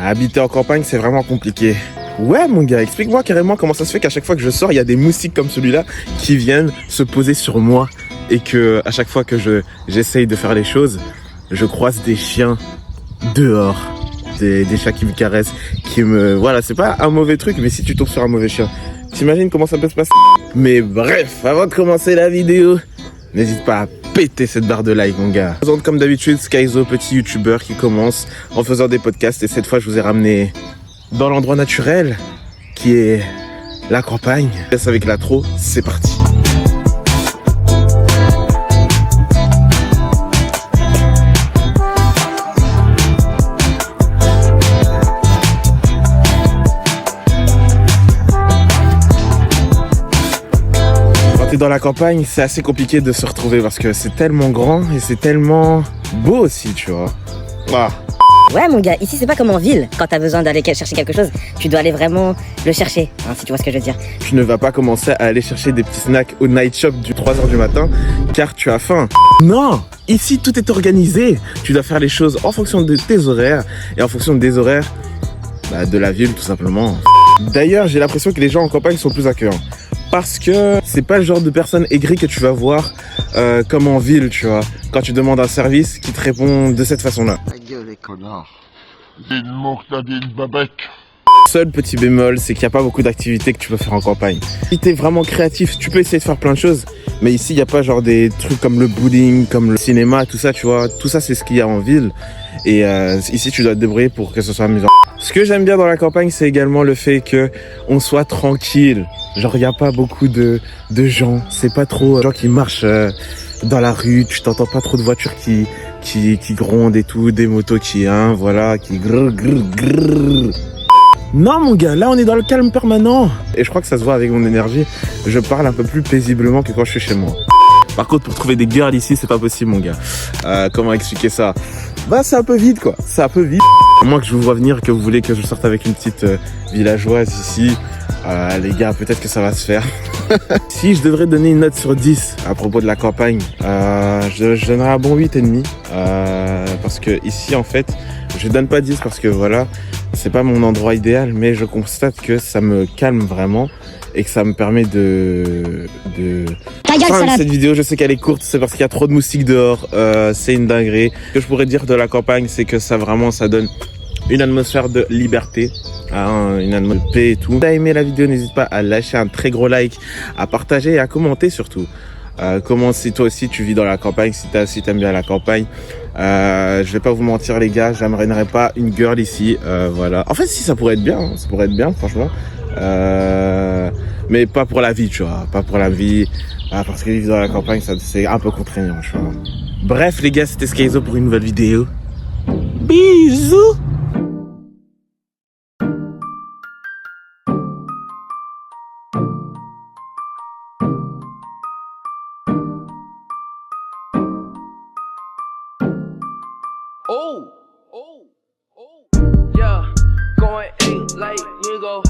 Habiter en campagne, c'est vraiment compliqué. Ouais, mon gars, explique-moi carrément comment ça se fait qu'à chaque fois que je sors, il y a des moustiques comme celui-là qui viennent se poser sur moi et que à chaque fois que j'essaye de faire les choses, je croise des chiens dehors, des chats qui me caressent, voilà, c'est pas un mauvais truc, mais si tu tombes sur un mauvais chien, t'imagines comment ça peut se passer? Mais bref, avant de commencer la vidéo, n'hésite pas à péter cette barre de like, mon gars. Je présente comme d'habitude Skyzo, petit youtubeur qui commence en faisant des podcasts, et cette fois je vous ai ramené dans l'endroit naturel qui est la campagne. Laisse avec l'intro, c'est parti. Quand t'es dans la campagne, c'est assez compliqué de se retrouver parce que c'est tellement grand et c'est tellement beau aussi, tu vois. Ah. Ouais mon gars, ici c'est pas comme en ville. Quand t'as besoin d'aller chercher quelque chose, tu dois aller vraiment le chercher, hein, si tu vois ce que je veux dire. Tu ne vas pas commencer à aller chercher des petits snacks au night shop du 3h du matin car tu as faim. Non, ici tout est organisé. Tu dois faire les choses en fonction de tes horaires et en fonction des horaires de la ville tout simplement. D'ailleurs, j'ai l'impression que les gens en campagne sont plus accueillants. Parce que c'est pas le genre de personne aigrie que tu vas voir comme en ville, tu vois. Quand tu demandes un service qui te répond de cette façon-là. Ta gueule, les connards. Dis-moi que t'as dit une babette. Seul petit bémol, c'est qu'il n'y a pas beaucoup d'activités que tu peux faire en campagne. Si t'es vraiment créatif, tu peux essayer de faire plein de choses. Mais ici, il n'y a pas genre des trucs comme le bowling, comme le cinéma, tout ça, tu vois. Tout ça, c'est ce qu'il y a en ville. Et ici, tu dois te débrouiller pour que ce soit amusant. Ce que j'aime bien dans la campagne, c'est également le fait que on soit tranquille. Genre, il n'y a pas beaucoup de gens. C'est pas trop gens qui marchent dans la rue. Tu t'entends pas trop de voitures qui grondent et tout. Des motos qui grrr, grrr, grrr. Non, mon gars, là, on est dans le calme permanent. Et je crois que ça se voit avec mon énergie. Je parle un peu plus paisiblement que quand je suis chez moi. Par contre, pour trouver des girls ici, c'est pas possible, mon gars. Comment expliquer ça? Bah, c'est un peu vide, quoi. C'est un peu vide. À moins que je vous vois venir, que vous voulez que je sorte avec une petite villageoise ici. Les gars, peut-être que ça va se faire. Si je devrais donner une note sur 10 à propos de la campagne, je donnerais un bon 8,5. Parce que ici, en fait, je donne pas 10 parce que voilà, c'est pas mon endroit idéal, mais je constate que ça me calme vraiment et que ça me permet de... cette vidéo, je sais qu'elle est courte, c'est parce qu'il y a trop de moustiques dehors, c'est une dinguerie. Ce que je pourrais dire de la campagne, c'est que ça donne une atmosphère de liberté, hein, une atmosphère de paix et tout. Si t'as aimé la vidéo, n'hésite pas à lâcher un très gros like, à partager et à commenter surtout. Comment si toi aussi tu vis dans la campagne, si t'aimes bien la campagne. Je vais pas vous mentir les gars, j'amènerai pas une girl ici, voilà. En fait si, ça pourrait être bien, hein, ça pourrait être bien franchement. Mais pas pour la vie, tu vois, pas pour la vie, parce que vivre dans la campagne, c'est un peu contraignant, tu vois. Bref les gars, c'était Skyzo pour une nouvelle vidéo. Bisous. Yeah, going 8 like nigga.